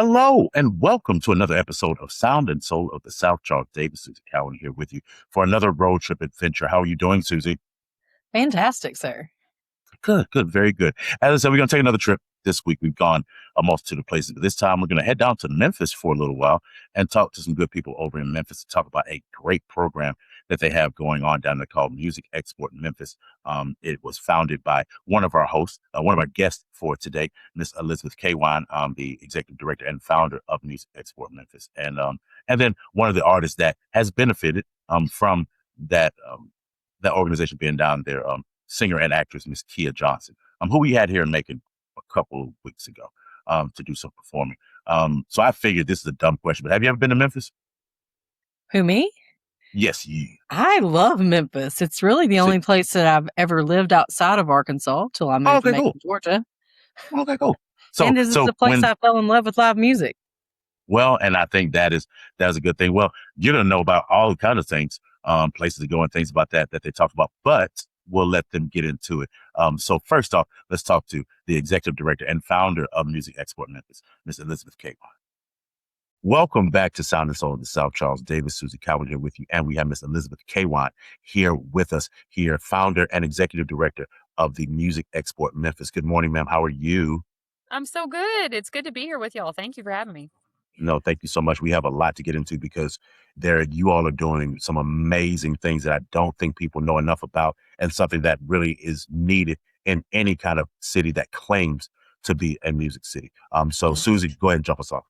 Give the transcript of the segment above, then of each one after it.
Hello and welcome to another episode of Sound and Soul of the South. Charles Davis, Susie Cawein here with you for another road trip adventure. How are you doing, Susie? Fantastic, sir. Good, very good. As I said, we're going to take another trip this week. We've gone a multitude of places, but this time we're going to head down to Memphis for a little while and talk to some good people over in Memphis to talk about a great program that they have going on down there called Music Export Memphis. It was founded by one of our hosts, one of our guests for today, Miss Elizabeth K-Wan, the executive director and founder of Music Export Memphis, and then one of the artists that has benefited from that organization being down there. Singer and actress Miss Keia Johnson, who we had here in Macon a couple of weeks ago to do some performing. So I figured this is a dumb question, but have you ever been to Memphis? Who, me? Yes, you. I love Memphis. It's really the only place that I've ever lived outside of Arkansas till I moved to Macon, Georgia. Okay, cool. And this is the place I fell in love with live music. Well, and I think that is a good thing. Well, you're going to know about all kinds of things, places to go and things about that they talk about, but we'll let them get into it. So first off, let's talk to the executive director and founder of Music Export Memphis, Miss Elizabeth K-Wan. Welcome back to Sound and Soul of the South. Charles Davis, Susie Cawein here with you, and we have Miss Elizabeth K-Wan here with us here, founder and executive director of the Music Export Memphis. Good morning, ma'am. How are you? I'm so good. It's good to be here with y'all. Thank you for having me. No, thank you so much. We have a lot to get into because you all are doing some amazing things that I don't think people know enough about, and something that really is needed in any kind of city that claims to be a music city. So Susie, go ahead and jump us off.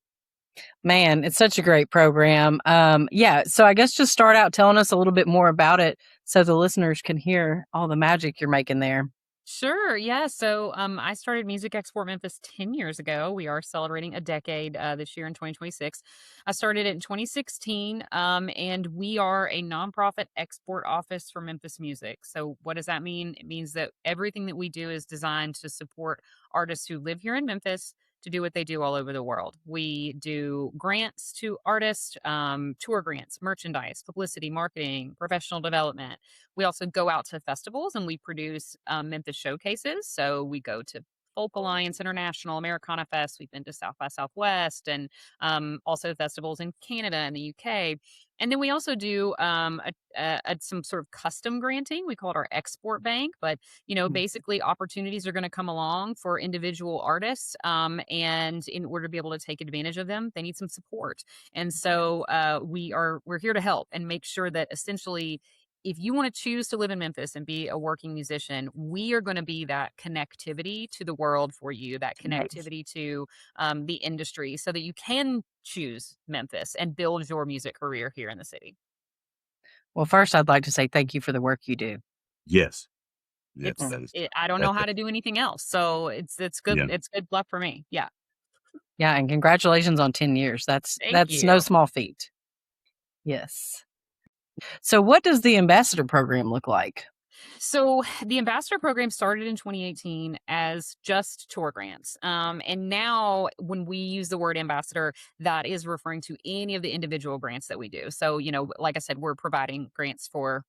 Man, it's such a great program. So I guess just start out telling us a little bit more about it so the listeners can hear all the magic you're making there. Sure. Yeah. So I started Music Export Memphis 10 years ago. We are celebrating a decade this year in 2026. I started it in 2016, and we are a nonprofit export office for Memphis music. So what does that mean? It means that everything that we do is designed to support artists who live here in Memphis to do what they do all over the world. We do grants to artists, tour grants, merchandise, publicity, marketing, professional development. We also go out to festivals and we produce Memphis showcases. So we go to Folk Alliance International, Americana Fest. We've been to South by Southwest and also festivals in Canada and the UK. And then we also do some sort of custom granting. We call it our export bank. But, basically opportunities are going to come along for individual artists. And in order to be able to take advantage of them, they need some support. And so we're here to help and make sure that essentially if you want to choose to live in Memphis and be a working musician, we are going to be that connectivity to the world for you, that connectivity to the industry so that you can choose Memphis and build your music career here in the city. Well, first, I'd like to say thank you for the work you do. Yes. I don't know how to do anything else. So it's good. Yeah. It's good luck for me. Yeah. Yeah. And congratulations on 10 years. That's no small feat. Yes. So what does the ambassador program look like? So the ambassador program started in 2018 as just tour grants. And now when we use the word ambassador, that is referring to any of the individual grants that we do. So, like I said, we're providing grants for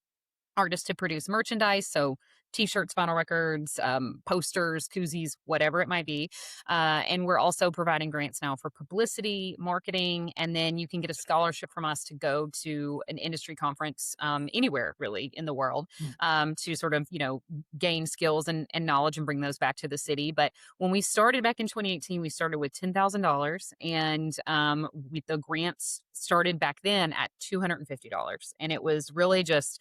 artists to produce merchandise. So T-shirts, vinyl records, posters, koozies, whatever it might be. And we're also providing grants now for publicity, marketing, and then you can get a scholarship from us to go to an industry conference anywhere really in the world to sort of, gain skills and knowledge and bring those back to the city. But when we started back in 2018, we started with $10,000 and the grants started back then at $250. And it was really just,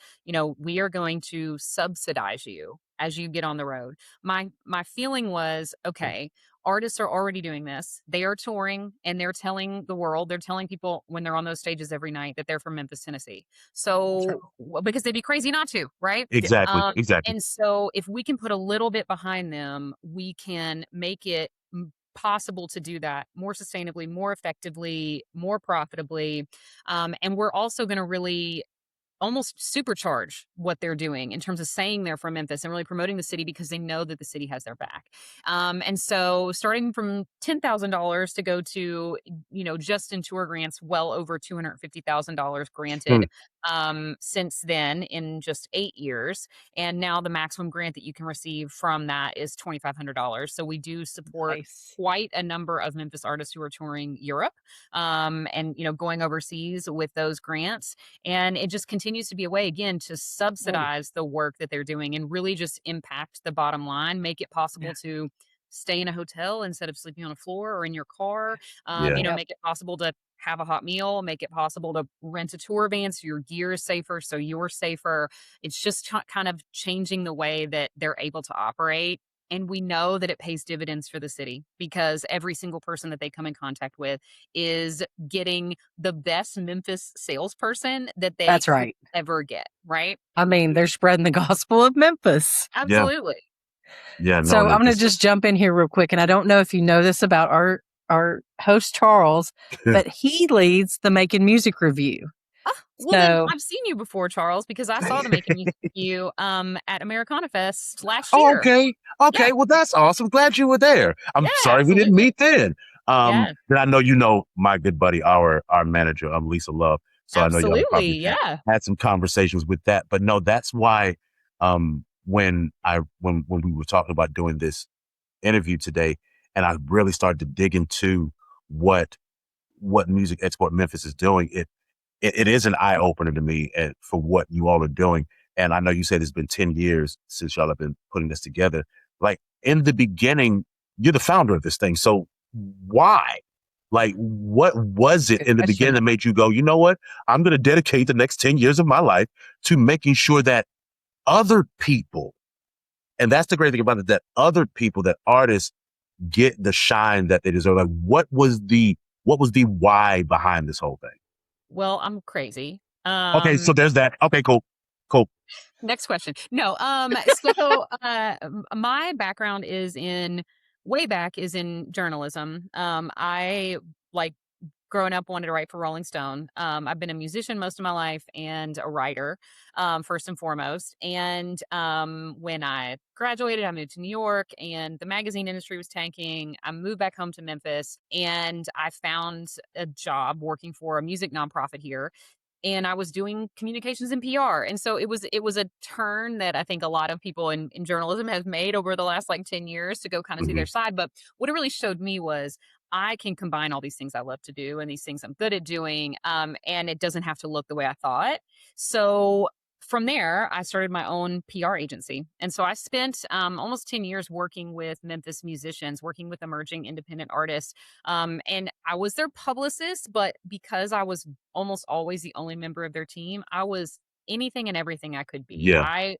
we are going to subsidize you as you get on the road. My feeling was, okay, artists are already doing this. They are touring and they're telling the world, they're telling people when they're on those stages every night that they're from Memphis, Tennessee. So because they'd be crazy not to, right? Exactly. And so if we can put a little bit behind them, we can make it possible to do that more sustainably, more effectively, more profitably. And we're also going to really almost supercharge what they're doing in terms of saying they're from Memphis and really promoting the city because they know that the city has their back. And so starting from $10,000 to go to, just in tour grants, well over $250,000 granted since then in just 8 years. And now the maximum grant that you can receive from that is $2,500. So we do support Nice. quite a number of Memphis artists who are touring Europe, and going overseas with those grants. And it just continues to be a way, again, to Great. subsidize the work that they're doing and really just impact the bottom line, make it Yeah. possible to stay in a hotel instead of sleeping on a floor or in your car. Yeah. Yep. Make it possible to have a hot meal, make it possible to rent a tour van so your gear is safer, so you're safer. It's just kind of changing the way that they're able to operate. And we know that it pays dividends for the city because every single person that they come in contact with is getting the best Memphis salesperson that they That's could right. ever get, right? I mean, they're spreading the gospel of Memphis. Yeah. Absolutely. Yeah. No, So I'm going to it's just jump in here real quick, and I don't know if you know this about our host Charles, but he leads the Making Music review. Well, then So I've seen you before, Charles, because I saw the Making Music you at Americana Fest last oh, year. okay. Yeah, Okay. Well, that's awesome. Glad you were there. I'm yeah, sorry we didn't absolutely. meet then. Yeah, But I know you know my good buddy, our manager, Lisa Love. So I know y'all absolutely. probably Yeah. had some conversations with that. But no, that's why when we were talking about doing this interview today, and I really started to dig into what Music Export Memphis is doing, it is an eye opener to me and for what you all are doing. And I know you said it's been 10 years since y'all have been putting this together. Like in the beginning, you're the founder of this thing. So why? Like, what was it good in the beginning question. that made you go, you know what? I'm going to dedicate the next 10 years of my life to making sure that other people, and that's the great thing about it, that other people, that artists get the shine that they deserve. Like, what was the why behind this whole thing? Well, I'm crazy. Okay, so there's that. Okay, cool. Cool. Next question. No, my background is in way back is in journalism. I like growing up wanted to write for Rolling Stone. I've been a musician most of my life and a writer, first and foremost. And when I graduated, I moved to New York and the magazine industry was tanking. I moved back home to Memphis and I found a job working for a music nonprofit here, and I was doing communications and PR. And so it was a turn that I think a lot of people in journalism have made over the last like 10 years to go kind of see Hmm. their side. But what it really showed me was I can combine all these things I love to do and these things I'm good at doing. And it doesn't have to look the way I thought. So from there, I started my own PR agency. And so I spent almost 10 years working with Memphis musicians, working with emerging independent artists. And I was their publicist, but because I was almost always the only member of their team, I was anything and everything I could be. Yeah. I,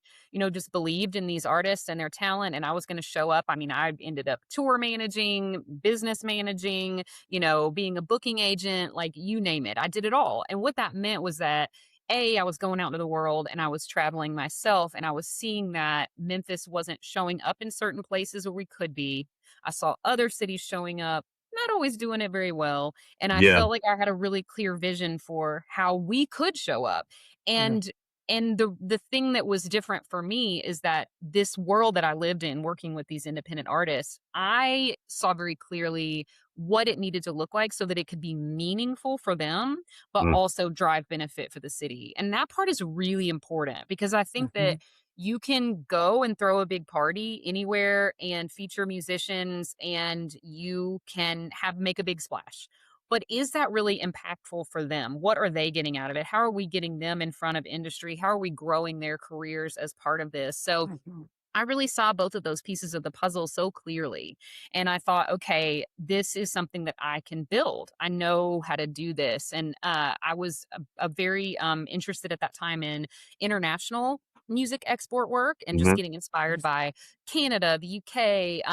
just believed in these artists and their talent, and I was going to show up. I mean, I ended up tour managing, business managing, being a booking agent, like you name it. I did it all. And what that meant was that I was going out into the world and I was traveling myself and I was seeing that Memphis wasn't showing up in certain places where we could be. I saw other cities showing up, not always doing it very well. And I Yeah. felt like I had a really clear vision for how we could show up. Mhm. And the thing that was different for me is that this world that I lived in working with these independent artists, I saw very clearly what it needed to look like so that it could be meaningful for them, but Mm. also drive benefit for the city. And that part is really important because I think that Mhm. you can go and throw a big party anywhere and feature musicians and you can make a big splash. But is that really impactful for them? What are they getting out of it? How are we getting them in front of industry? How are we growing their careers as part of this? So Mhm. I really saw both of those pieces of the puzzle so clearly. And I thought, okay, this is something that I can build. I know how to do this. And I was a very interested at that time in international music export work and just Hmm. getting inspired Yes. by Canada, the UK,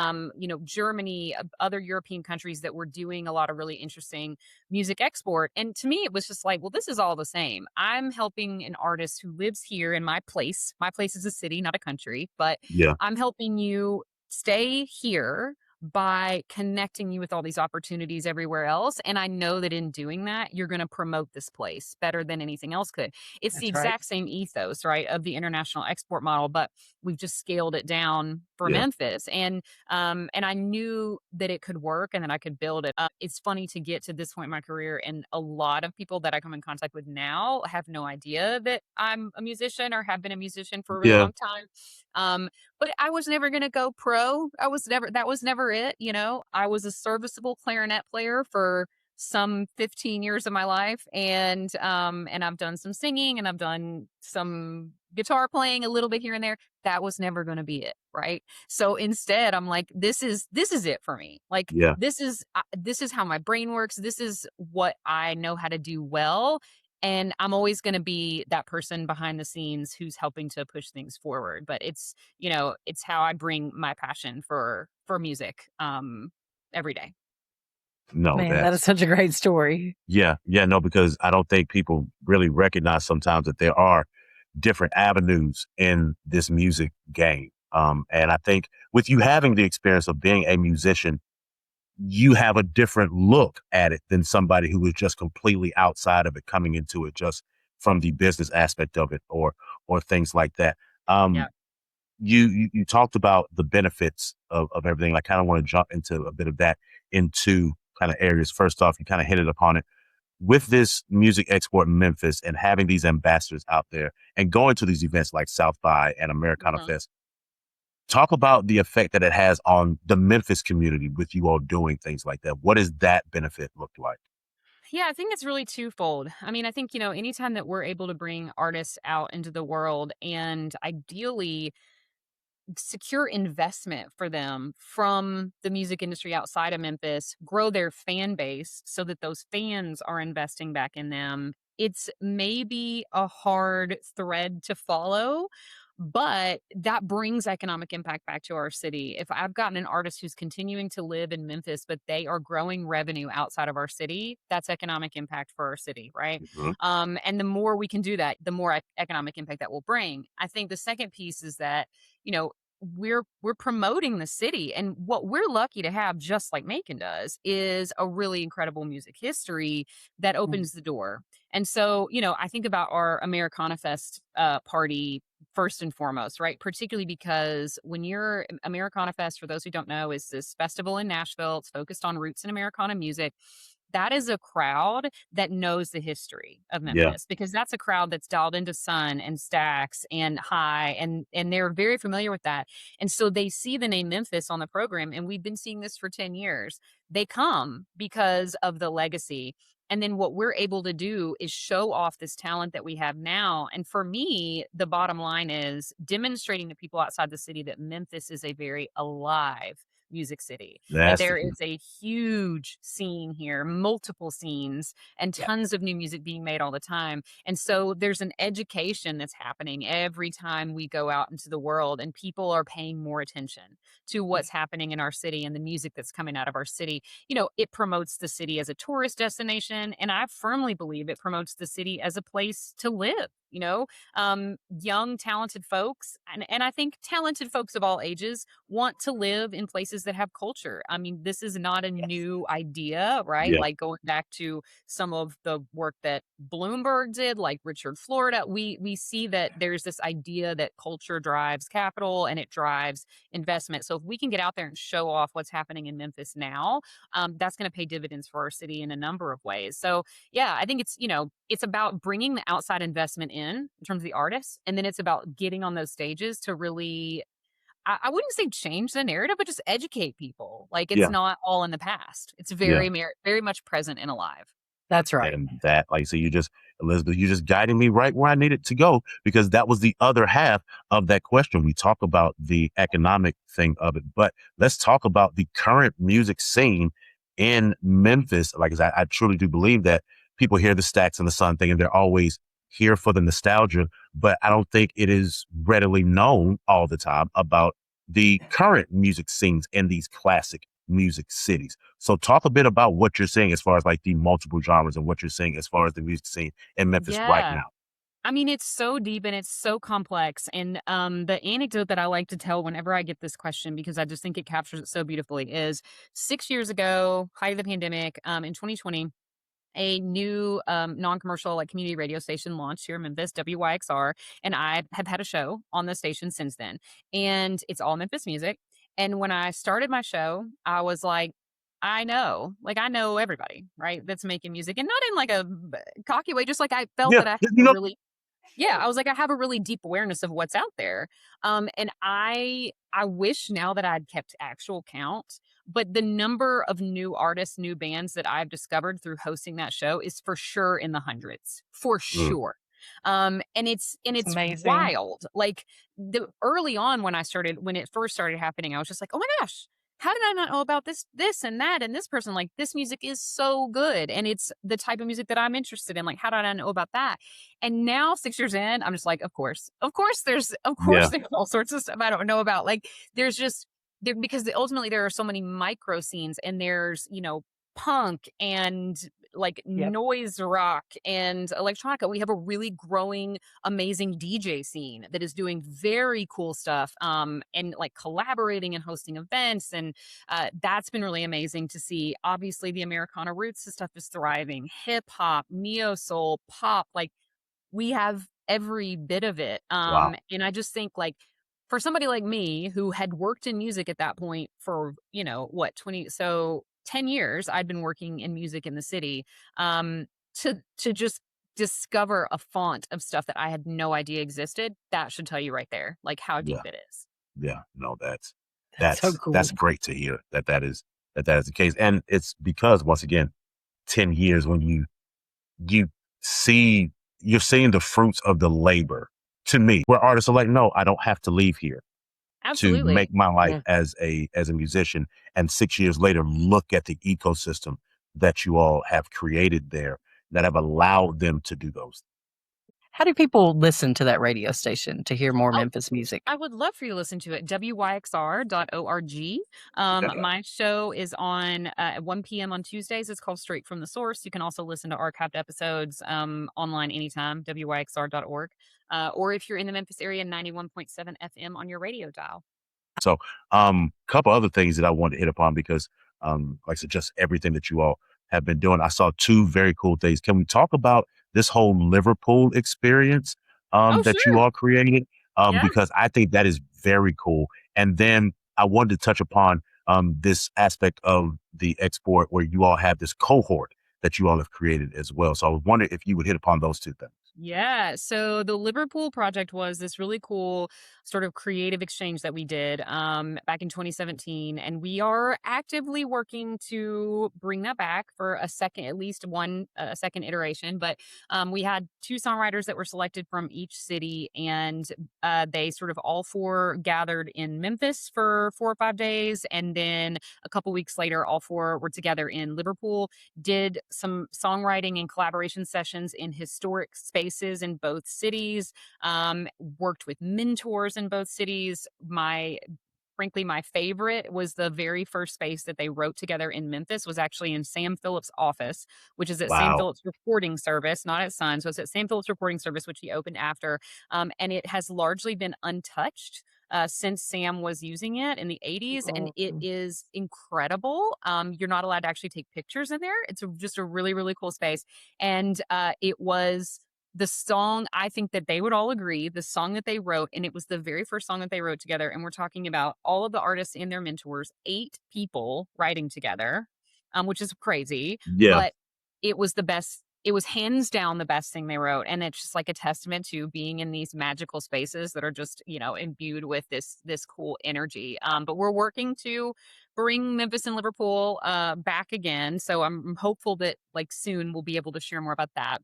Germany, other European countries that were doing a lot of really interesting music export. And to me, it was just like, well, this is all the same. I'm helping an artist who lives here in my place. My place is a city, not a country, but Yeah. I'm helping you stay here, by connecting you with all these opportunities everywhere else. And I know that in doing that, you're going to promote this place better than anything else could. It's the That's right. exact same ethos, right, of the international export model, but we've just scaled it down for Yeah. Memphis. And I knew that it could work and that I could build it. It's funny to get to this point in my career, and a lot of people that I come in contact with now have no idea that I'm a musician or have been a musician for a really Yeah. long time. But I was never going to go pro. That was never it. You know, I was a serviceable clarinet player for some 15 years of my life. And I've done some singing and I've done some guitar playing a little bit here and there. That was never going to be it. Right. So instead I'm like, this is it for me. Like, Yeah. this is how my brain works. This is what I know how to do well. And I'm always going to be that person behind the scenes who's helping to push things forward. But it's, you know, it's how I bring my passion for music every day. No, Man, that is such a great story. yeah, no, because I don't think people really recognize sometimes that there are different avenues in this music game. And I think with you having the experience of being a musician, you have a different look at it than somebody who is just completely outside of it, coming into it just from the business aspect of it, or things like that. Yeah. Um, you talked about the benefits of everything. I kind of want to jump into a bit of that into kind of areas. First off, you kind of hit it upon it with this music export in Memphis and having these ambassadors out there and going to these events like South by and Americana Mhm. Fest. Talk about the effect that it has on the Memphis community with you all doing things like that. What does that benefit look like? Yeah, I think it's really twofold. I mean, I think, you know, anytime that we're able to bring artists out into the world and ideally secure investment for them from the music industry outside of Memphis, grow their fan base so that those fans are investing back in them. It's maybe a hard thread to follow, but that brings economic impact back to our city. If I've gotten an artist who's continuing to live in Memphis, but they are growing revenue outside of our city, that's economic impact for our city, right? Mhm. And the more we can do that, the more economic impact that will bring. I think the second piece is that, you know, we're promoting the city, and what we're lucky to have, just like Macon does, is a really incredible music history that Mm. opens the door. And so, you know, I think about our Americana Fest party first and foremost, right? Particularly because when you're Americana Fest, for those who don't know, is this festival in Nashville. It's focused on roots in Americana music. That is a crowd that knows the history of Yeah, Memphis, because that's a crowd that's dialed into Sun and Stax and High, and they're very familiar with that. And so they see the name Memphis on the program, and we've been seeing this for 10 years. They come because of the legacy. And then what we're able to do is show off this talent that we have now. And for me, the bottom line is demonstrating to people outside the city that Memphis is a very alive music city, that that's the there key. is a huge scene here, multiple scenes, and Yeah, tons of new music being made all the time. And so there's an education that's happening every time we go out into the world, and people are paying more attention to what's happening in our city and the music that's coming out of our city. You know, it promotes the city as a tourist destination, and I firmly believe it promotes the city as a place to live. You know, young, talented folks, and I think talented folks of all ages want to live in places that have culture. I mean, this is not a Yes. new idea, right? yeah, Like going back to some of the work that Bloomberg did, like Richard Florida, we see that there's this idea that culture drives capital and it drives investment. So if we can get out there and show off what's happening in Memphis now, that's going to pay dividends for our city in a number of ways. So yeah, I think it's, you know, it's about bringing the outside investment in terms of the artists, and then it's about getting on those stages to really, I wouldn't say change the narrative, but just educate people. Like, it's yeah, not all in the past. It's yeah. very much present and alive. That's right. And that, like, so Elizabeth, you just guided me right where I needed to go, because that was the other half of that question. We talk about the economic thing of it, but let's talk about the current music scene in Memphis. Like, 'cause I truly do believe that people hear the Stacks and the Sun thing and they're always here for the nostalgia, but I don't think it is readily known all the time about the current music scenes in these classic music cities. So talk a bit about what you're seeing as far as like the multiple genres and what you're seeing as far as the music scene in Memphis right Yeah. now. I mean, it's so deep and it's so complex. And the anecdote that I like to tell whenever I get this question, because I just think it captures it so beautifully, is 6 years ago, height of the pandemic, in 2020, a new non-commercial like community radio station launched here in Memphis, WYXR, and I have had a show on the station since then. And it's all Memphis music. And when I started my show, I was like, I know everybody, right? That's making music, and not in like a cocky way, just like I felt Yeah, that I have you a know, really yeah, I was like, I have a really deep awareness of what's out there. And I wish now that I'd kept actual count, but the number of new artists, new bands that I've discovered through hosting that show is for sure in the hundreds. For mm, sure. And It's it's amazing. wild. Like the early on when it first started happening, I was just like, oh my gosh, how did I not know about this and that and this person? Like this music is so good. And it's the type of music that I'm interested in. Like, how did I know about that? And now 6 years in, I'm just like, of course yeah, there's all sorts of stuff I don't know about. Like there's just there because ultimately there are so many micro scenes and there's, punk and like Yep. noise rock and electronica. We have a really growing, amazing DJ scene that is doing very cool stuff. And like collaborating and hosting events. And that's been really amazing to see. Obviously, the Americana roots stuff is thriving. Hip hop, neo soul, pop, like we have every bit of it. wow, And I just think like for somebody like me who had worked in music at that point for, what, 10 years I'd been working in music in the city, to just discover a font of stuff that I had no idea existed, that should tell you right there, like how yeah, deep it is. yeah. No, that's That's so that's cool. great to hear that is the case, and it's because once again, 10 years when you see you're seeing the fruits of the labor. To me, where artists are like, no, I don't have to leave here to Absolutely. make my life Yeah. as a musician. And 6 years later, look at the ecosystem that you all have created there that have allowed them to do those. How do people listen to that radio station to hear more Oh, Memphis music? I would love for you to listen to it. WYXR.org. My show is on at 1 p.m. on Tuesdays. It's called Straight from the Source. You can also listen to archived episodes online anytime, WYXR.org. Or if you're in the Memphis area, 91.7 FM on your radio dial. So, couple other things that I want to hit upon because, like I said, just everything that you all have been doing. I saw two very cool things. Can we talk about this whole Liverpool experience Oh, that you sure. all created? Yeah. Because I think that is very cool. And then I wanted to touch upon this aspect of the export where you all have this cohort that you all have created as well. So I was wondering if you would hit upon those two things. Yeah. So the Liverpool project was this really cool sort of creative exchange that we did back in 2017. And we are actively working to bring that back for a second, at least one, a second iteration. But we had two songwriters that were selected from each city, and they sort of all four gathered in Memphis for 4 or 5 days. And then a couple weeks later, all four were together in Liverpool, did some songwriting and collaboration sessions in historic spaces in both cities, worked with mentors in both cities. Frankly, my favorite was the very first space that they wrote together in Memphis was actually in Sam Phillips' office, which is at Sam Wow. Phillips Recording Service, not at Sun. So it's at Sam Phillips Recording Service, which he opened after. And it has largely been untouched since Sam was using it in the 80s, and it Mhm. is incredible. You're not allowed to actually take pictures in there. It's just a really, really cool space. And it was the song, I think that they would all agree, the song that they wrote, and it was the very first song that they wrote together. And we're talking about all of the artists and their mentors, 8 people writing together, which is crazy, Yeah. but it was the best. It was hands down the best thing they wrote. And it's just like a testament to being in these magical spaces that are just, imbued with this cool energy. But we're working to bring Memphis and Liverpool back again. So I'm hopeful that like soon we'll be able to share more about that.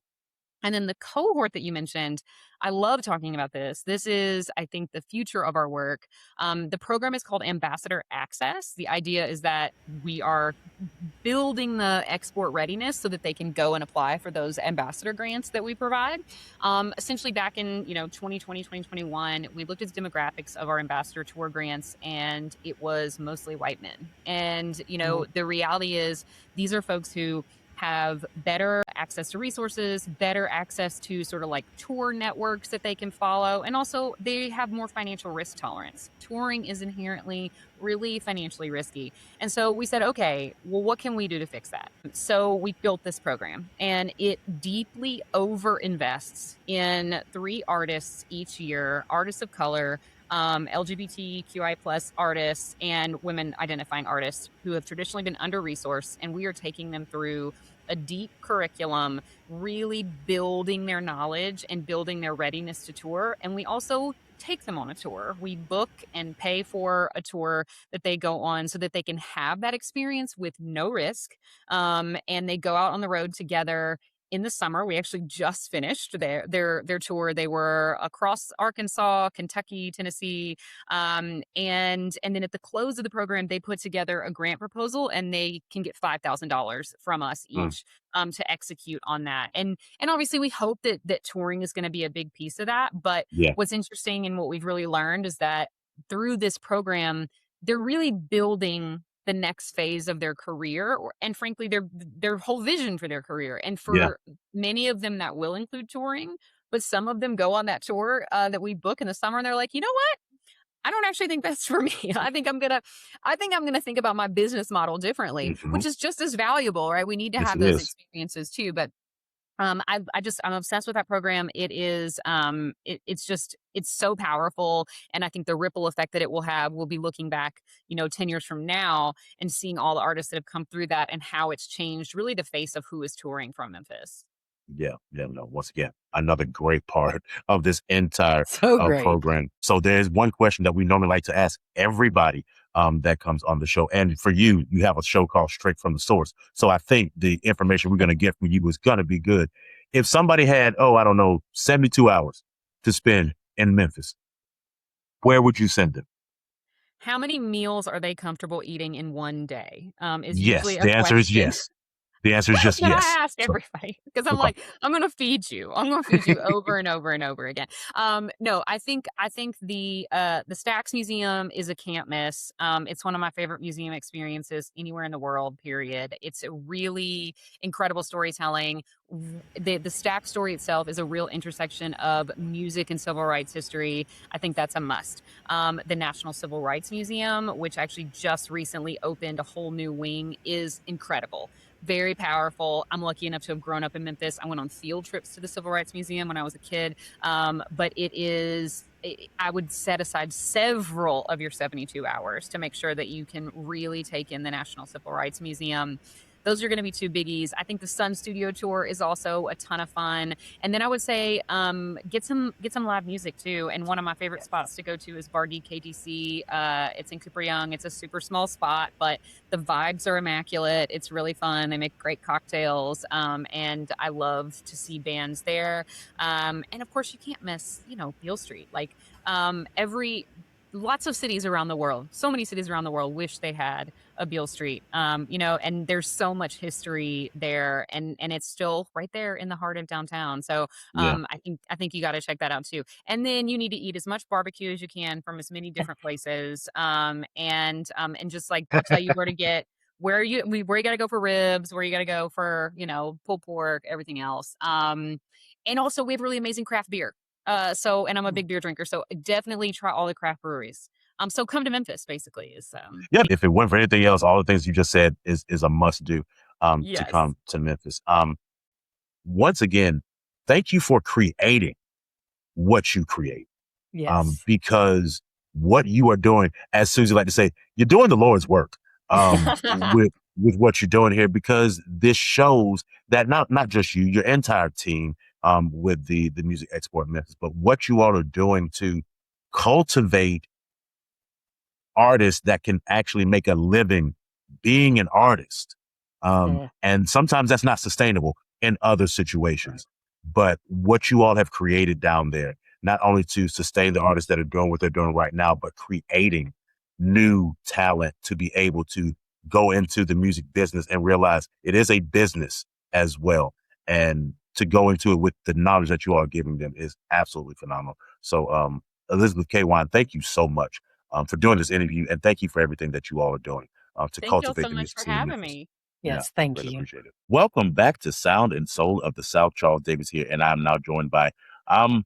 And then the cohort that you mentioned, I love talking about this. This is, I think, the future of our work. The program is called Ambassador Access. The idea is that we are building the export readiness so that they can go and apply for those ambassador grants that we provide. Essentially, back in 2020, 2021, we looked at the demographics of our ambassador tour grants, and it was mostly white men. And Mhm. the reality is these are folks who have better access to resources, better access to sort of like tour networks that they can follow, and also they have more financial risk tolerance. Touring is inherently really financially risky. And so we said, okay, well, what can we do to fix that? So we built this program, and it deeply overinvests in 3 artists each year, artists of color, LGBTQI plus artists, and women identifying artists who have traditionally been under resourced. And we are taking them through a deep curriculum, really building their knowledge and building their readiness to tour. And we also take them on a tour. We book and pay for a tour that they go on so that they can have that experience with no risk. And they go out on the road together in the summer. We actually just finished their tour. They were across Arkansas, Kentucky, Tennessee, and then at the close of the program, they put together a grant proposal, and they can get $5,000 from us each to execute on that. And obviously, we hope that touring is going to be a big piece of that. But Yeah. what's interesting and what we've really learned is that through this program, they're really building the next phase of their career, and frankly their whole vision for their career. And Yeah. for many of them that will include touring, but some of them go on that tour that we book in the summer, and they're like, you know what, I don't actually think that's for me. I think I'm gonna think about my business model differently, Mhm. which is just as valuable, right? We need to Yes, have it those is. experiences too. But I'm obsessed with that program. It is it's so powerful, and I think the ripple effect that it will have, we'll be looking back, 10 years from now and seeing all the artists that have come through that and how it's changed really the face of who is touring from Memphis. Yeah, yeah, no, once again, another great part of this entire So great. program. So there's one question that we normally like to ask everybody that comes on the show. And for you, you have a show called Straight from the Source. So I think the information we're going to get from you is going to be good. If somebody had, I don't know, 72 hours to spend in Memphis, where would you send them? How many meals are they comfortable eating in one day? Is Yes, usually a the answer is question. yes. The answer is just That yes. I ask So, everybody because I'm okay. like, I'm gonna feed you. I'm gonna feed you over and over and over again. No, I think the Stax Museum is a can't miss. It's one of my favorite museum experiences anywhere in the world. Period. It's a really incredible storytelling. The Stax story itself is a real intersection of music and civil rights history. I think that's a must. The National Civil Rights Museum, which actually just recently opened a whole new wing, is incredible, very powerful. I'm lucky enough to have grown up in Memphis. I went on field trips to the Civil Rights Museum when I was a kid. But I would set aside several of your 72 hours to make sure that you can really take in the National Civil Rights Museum. Those are going to be two biggies. I think the Sun Studio Tour is also a ton of fun. And then I would say get some live music too. And one of my favorite spots to go to is Bar D KTC. It's in Cooper Young. It's a super small spot, but the vibes are immaculate. It's really fun. They make great cocktails, and I love to see bands there. And of course, you can't miss, Beale Street. Like lots of cities around the world, so many cities around the world wish they had a Beale Street. And there's so much history there, and it's still right there in the heart of downtown. So Yeah. I think you got to check that out too. And then you need to eat as much barbecue as you can from as many different places. And just like I'll tell you where to get where you got to go for ribs, where you got to go for pulled pork, everything else. And also we have really amazing craft beer. And I'm a big beer drinker, so definitely try all the craft breweries. So come to Memphis, basically, is Yeah. If it weren't for anything else, all the things you just said is a must do to yes. come to Memphis. Once again, thank you for creating what you create. Yes. Because what you are doing, as Susie like to say, you're doing the Lord's work with what you're doing here, because this shows that not just you, your entire team with the Music Export Memphis, but what you all are doing to cultivate artists that can actually make a living being an artist. Yeah. And sometimes that's not sustainable in other situations. But what you all have created down there, not only to sustain the artists that are doing what they're doing right now, but creating new talent to be able to go into the music business and realize it is a business as well. And to go into it with the knowledge that you all are giving them is absolutely phenomenal. So, Elizabeth K-Wan, thank you so much for doing this interview, and thank you for everything that you all are doing to Thank y'all cultivate so the much music for scene in having Memphis. me. Yes, I thank greatly you. appreciate it. Welcome back to Sound and Soul of the South. Charles Davis here, and I'm now joined by um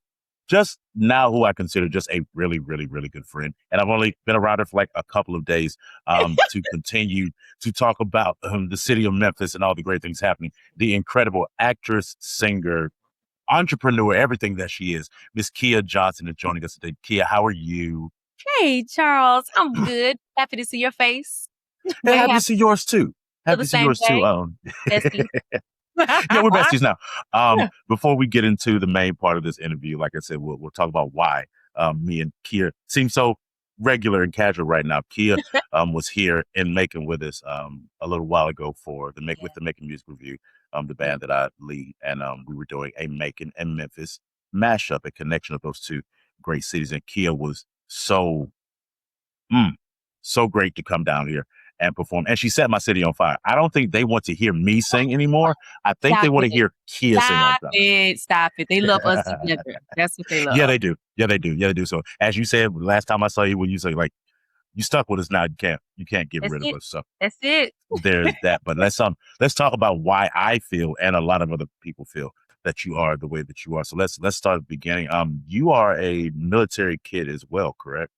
just now who I consider just a really, really, really good friend. And I've only been around her for like a couple of days to continue to talk about the city of Memphis and all the great things happening. The incredible actress, singer, entrepreneur, everything that she is. Miss Keia Johnson is joining us today. Keia, how are you? Hey, Charles. I'm good. Happy to see your face. And Very happy to happy see yours too. to Happy the to see same yours too. day, bestie. Yeah, we're besties now. Before we get into the main part of this interview, like I said, we'll talk about why me and Keia seem so regular and casual right now. Keia was here in Macon with us a little while ago for with the Macon Music Review, the band that I lead, and we were doing a Macon and Memphis mashup, a connection of those two great cities. And Keia was so great to come down here and perform. And she set my city on fire. I don't think they want to hear me sing anymore. I think they Stop want to it. hear Keia sing all Stop the time. it. Stop it. They love us together. That's what they love. Yeah, they do. Yeah, they do. Yeah, they do. So as you said last time I saw you, when you say like you stuck with us now, you can't get That's rid it. of us. So That's it. there's that. But let's talk about why I feel and a lot of other people feel that you are the way that you are. So let's start at the beginning. You are a military kid as well, correct?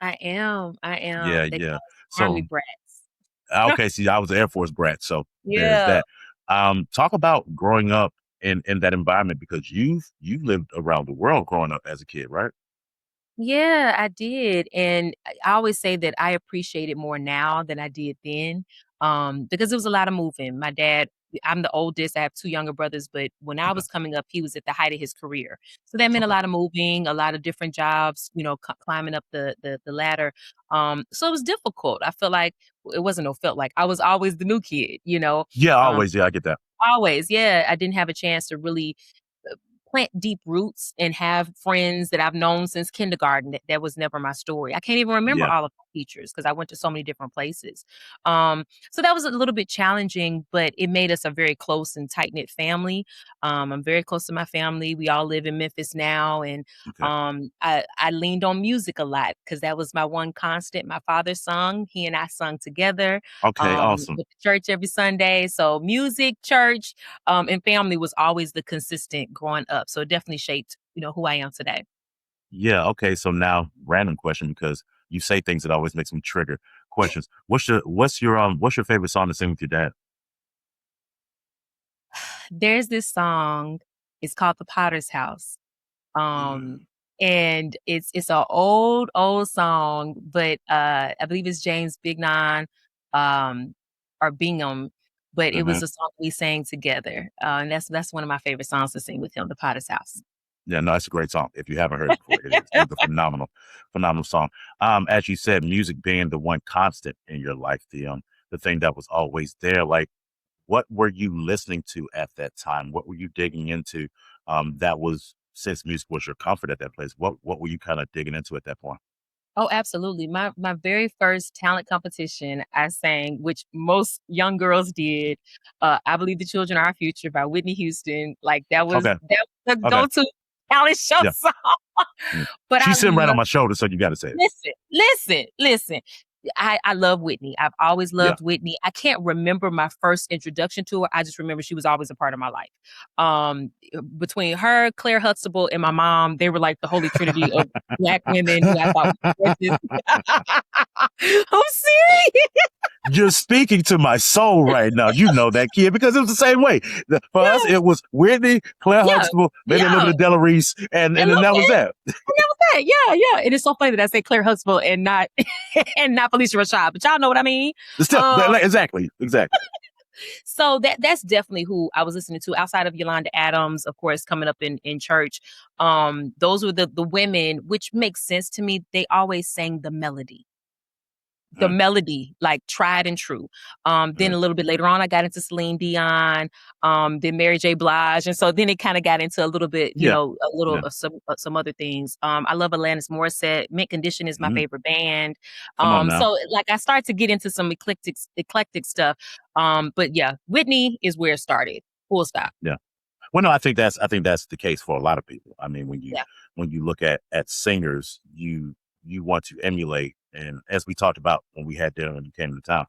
I am. Yeah, They yeah. call us army So brats. okay, see, I was an Air Force brat, so there's Yeah. that. Talk about growing up in that environment because you've lived around the world growing up as a kid, right? Yeah, I did. And I always say that I appreciate it more now than I did then. Because it was a lot of moving. My dad, I'm the oldest. I have two younger brothers, but when I Okay, was coming up, he was at the height of his career. So that meant a okay. lot of moving, a lot of different jobs, climbing up the ladder. So it was difficult. I feel like it wasn't no felt like I was always the new kid. Yeah, Um, always. Yeah, I get that. Always, yeah. I didn't have a chance to really plant deep roots and have friends that I've known since kindergarten. That was never my story. I can't even remember Yeah, all of my teachers because I went to so many different places. So that was a little bit challenging, but it made us a very close and tight knit family. I'm very close to my family. We all live in Memphis now, and okay. I leaned on music a lot because that was my one constant. My father sung; he and I sung together. Okay, awesome. Went to church every Sunday, so music, church, and family was always the consistent growing up. So it definitely shaped, who I am today. Yeah, okay. So now random question because you say things that always makes me trigger questions. What's your favorite song to sing with your dad? There's this song, it's called The Potter's House. Um, Mm, and it's an old song, but I believe it's James Bignon, um, or Bingham, but it mhm. was a song we sang together. And that's one of my favorite songs to sing with him, The Potter's House. Yeah, no, it's a great song. If you haven't heard it before, it is. It's a phenomenal, phenomenal song. As you said, music being the one constant in your life, the thing that was always there. Like, what were you listening to at that time? What were you digging into? That was since music was your comfort at that place. What were you kind of digging into at that point? Oh, absolutely. My very first talent competition I sang, which most young girls did, I Believe the Children Are Our Future by Whitney Houston. Like Okay, that was the okay, go-to talent show yeah. song. Mm. But I She's sitting right on love my shoulder, so you got to say it. listen. I love Whitney. I've always Yeah. loved Whitney. I can't remember my first introduction to her. I just remember she was always a part of my life. Between her, Claire Huxtable, and my mom, they were like the holy trinity of Black women who I thought were gorgeous. I'm serious. You're speaking to my soul right now. You know that kid because it was the same way. For us, Yeah, it was Whitney, Claire yeah, Huxtable, maybe a little yeah. bit of Della Reese, A and then little that was bit. that. And that was that. Yeah, yeah. It is so funny that I say Claire Huxtable and not and not Felicia Rashad, but y'all know what I mean. Still, Um, exactly. So that's definitely who I was listening to outside of Yolanda Adams, of course, coming up in church. Those were the women, which makes sense to me. They always sang the Mhm, melody, like tried and true. Then mhm. a little bit later on, I got into Celine Dion, then Mary J. Blige, and so then it kind of got into a little bit, Yeah, a little yeah. of some other things. I love Alanis Morissette. Mint Condition is my Mhm. favorite band. Come on now. So like I started to get into some eclectic stuff. But yeah, Whitney is where it started. Full stop. Yeah. Well, no, I think that's the case for a lot of people. I mean, Yeah. when you look at singers, you want to emulate, and as we talked about when we had dinner and you came to town,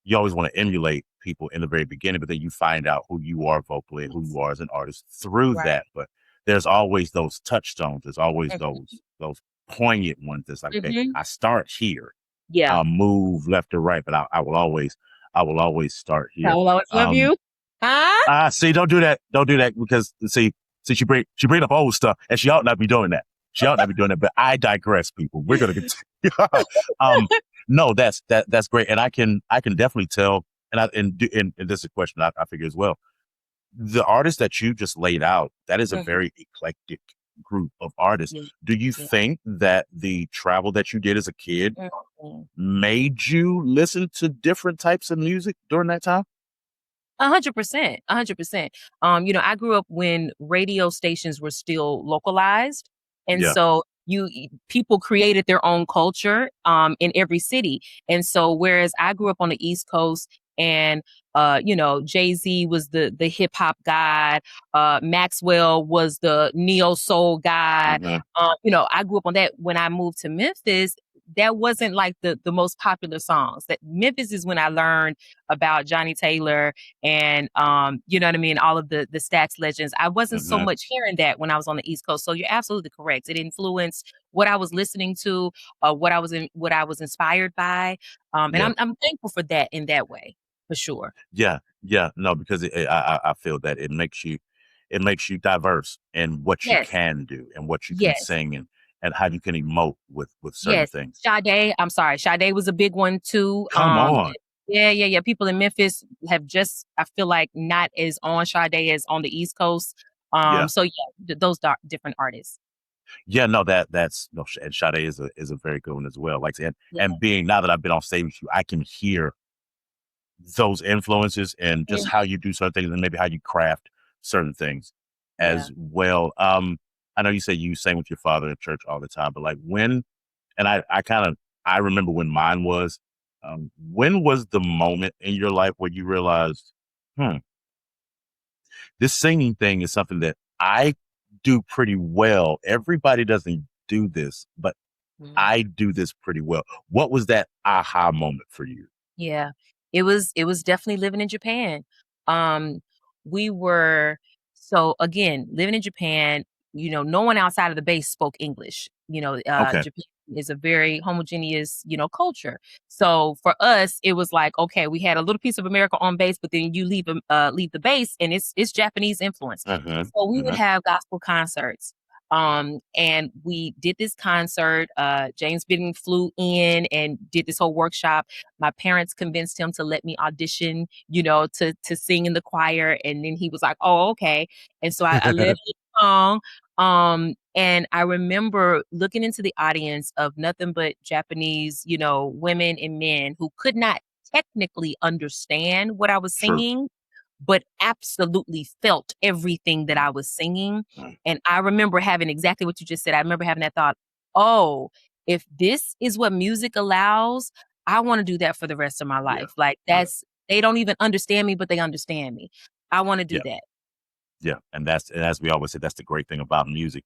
you always want to emulate people in the very beginning, but then you find out who you are vocally and who Yes. you are as an artist through Right. that. But there's always those touchstones. There's always Mhm. those poignant ones. That's like, okay, Mhm. I start here. Yeah. I'll move left or right, but I will always start I here. will always love you. Huh? See, don't do that. Don't do that because she bring up old stuff and she ought not be doing that. She ought not be doing that. But I digress, people. We're gonna continue. No, that's great, and I can definitely tell. And this is a question I figure as well. The artists that you just laid out, that is a Mhm. very eclectic group of artists. Yeah. Do you Yeah. think that the travel that you did as a kid Mhm. made you listen to different types of music during that time? 100%, 100%. I grew up when radio stations were still localized, and Yeah. so people created their own culture in every city. And so, whereas I grew up on the East Coast, and Jay-Z was the hip hop guy, Maxwell was the neo soul guy. Hmm. I grew up on that. When I moved to Memphis, that wasn't like the most popular songs. That Memphis is when I learned about Johnny Taylor and you know what I mean, all of the Stax legends. I wasn't so Hmm. much hearing that when I was on the East Coast. So you're absolutely correct. It influenced what I was listening to, what I was inspired by. And Yeah. I'm thankful for that in that way, for sure. Yeah, yeah, no, because I feel that it makes you diverse in what you Yes, can do and what you can yes, sing and how you can emote with certain yes. things. Sade, I'm sorry. Sade was a big one too. Come on, Yeah, yeah, yeah. People in Memphis have just, I feel like, not as on Sade as on the East Coast. yeah, So yeah, those different artists. yeah, no, that's no, and Sade is a very good one as well. Like Yeah. and being now that I've been on stage with you, I can hear those influences and just how Mhm. you do certain things and maybe how you craft certain things Yeah. as well. I know you say you sang with your father in church all the time, but like when and I remember when mine was. When was the moment in your life where you realized, hmm, this singing thing is something that I do pretty well. Everybody doesn't do this, but Mhm. I do this pretty well. What was that aha moment for you? Yeah. It was definitely living in Japan. Um, we were so again, living in Japan, no one outside of the base spoke English. Okay. Japan is a very homogeneous, culture. So for us, it was like, okay, we had a little piece of America on base, but then you leave the base and it's Japanese influence. Uh-huh. So we would Uh-huh. have gospel concerts. And we did this concert. James Bidden flew in and did this whole workshop. My parents convinced him to let me audition, to sing in the choir. And then he was like, oh, okay. And so I led a song. And I remember looking into the audience of nothing but Japanese, women and men who could not technically understand what I was True. singing, but absolutely felt everything that I was singing. Mm. And I remember having exactly what you just said. I remember having that thought, oh, if this is what music allows, I want to do that for the rest of my Yeah. life. Like Yeah. they don't even understand me, but they understand me. I want to do Yeah. that. Yeah. And as we always say, that's the great thing about music.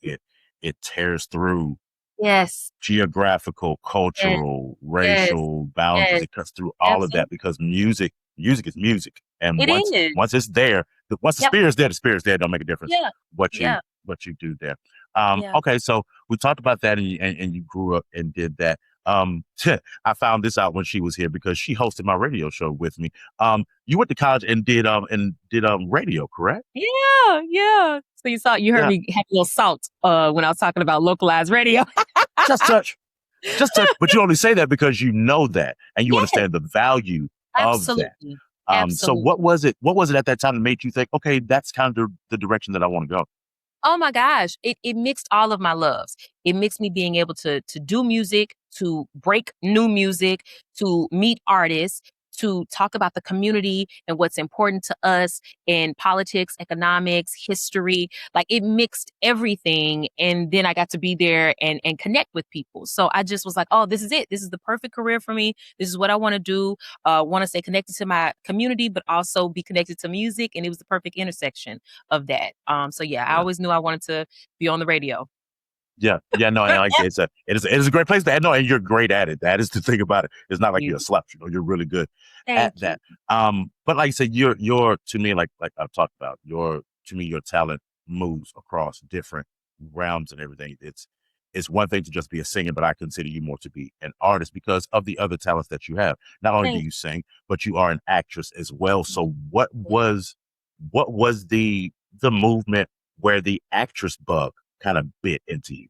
It tears through Yes. geographical, Yes. cultural, Yes. racial boundaries. Yes. It cuts through all of that Absolutely. because music is music. And It is. once it's there, once the Yep. spirit's there, the spirit's there. It don't make a difference Yeah. what you Yeah. what you do there. Yeah. Okay, so we talked about that, and you grew up and did that. I found this out when she was here because she hosted my radio show with me. You went to college and did radio, correct? Yeah. Yeah. So you heard Yeah, me have a little salt when I was talking about localized radio. just touch. Just touch, but you only say that because you know that and you Yes. understand the value of that. Absolutely. So Absolutely. what was it? What was it at that time that made you think, okay, that's kind of the direction that I want to go? Oh my gosh, it mixed all of my loves. It mixed me being able to do music, to break new music, to meet artists, to talk about the community and what's important to us in politics, economics, history. Like it mixed everything. And then I got to be there and connect with people. So I just was like, oh, this is it. This is the perfect career for me. This is what I want to do. Want to stay connected to my community, but also be connected to music. And it was the perfect intersection of that. So yeah, I Yeah. always knew I wanted to be on the radio. Yeah, no, and like it is a great place to have. No, and you're great at it. That is the thing about it. It's not like You. you're a slouch. You're really good at Thank you. that. But like I said, you're to me like I've talked about your talent moves across different realms and everything. It's one thing to just be a singer, but I consider you more to be an artist because of the other talents that you have. Not only do Thank you sing, but you are an actress as well. So you. what was the movement where the actress bug kind of bit into you?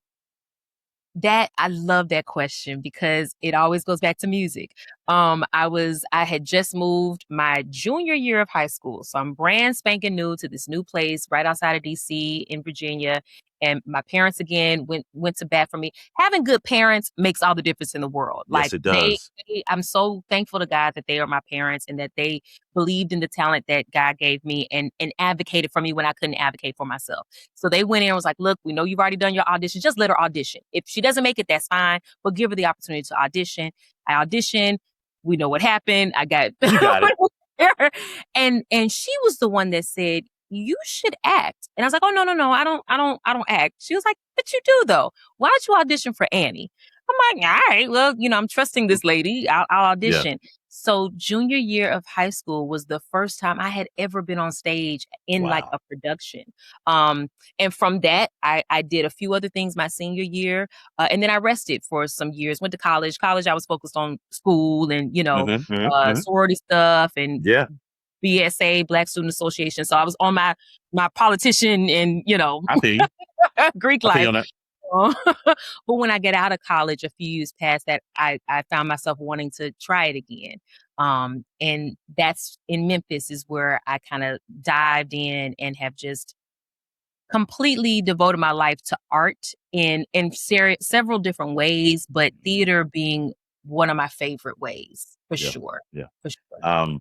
That I love that question because it always goes back to music. I had just moved my junior year of high school. So I'm brand spanking new to this new place right outside of DC in Virginia. And my parents again went to bat for me. Having good parents makes all the difference in the world. Yes, Like it does. I'm so thankful to God that they are my parents and that they believed in the talent that God gave me and advocated for me when I couldn't advocate for myself. So they went in and was like, look, we know you've already done your audition. Just let her audition. If she doesn't make it, that's fine. But give her the opportunity to audition. I auditioned. We know what happened. I got You got it. and she was the one that said, you should act. And I was like, oh no. I don't act. She was like, but you do though. Why don't you audition for Annie? I'm like, all right, well, I'm trusting this lady. I'll Yeah. audition. So junior year of high school was the first time I had ever been on stage in like Wow. a production. And from that, I did a few other things my senior year. And then I rested for some years, went to college. College, I was focused on school and, Hmm. sorority stuff and Yeah, BSA, Black Student Association. So I was on my politician and, I feel you. Greek I feel you life. on that. But when I get out of college, a few years past that, I found myself wanting to try it again. And that's in Memphis is where I kind of dived in and have just completely devoted my life to art in several different ways, but theater being one of my favorite ways for Yeah, sure. yeah. For sure.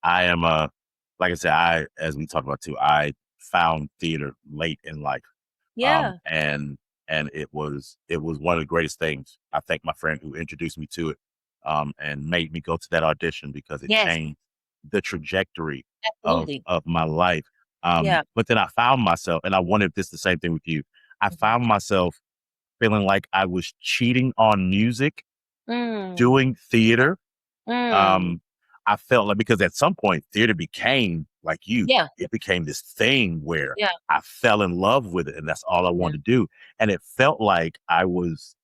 I am like I said, as we talked about too, I found theater late in life. Yeah. And it was one of the greatest things. I thank my friend who introduced me to it, and made me go to that audition because it Yes, changed the trajectory of absolutely. my life. Yeah. But then I found myself, and I wonder if this is the same thing with you. I Mhm. found myself feeling like I was cheating on music Mm, doing theater. mm. um, I felt like because at some point theater became like Yeah, it became this thing where yeah, I fell in love with it and that's all I yeah. wanted to do. And it felt like I was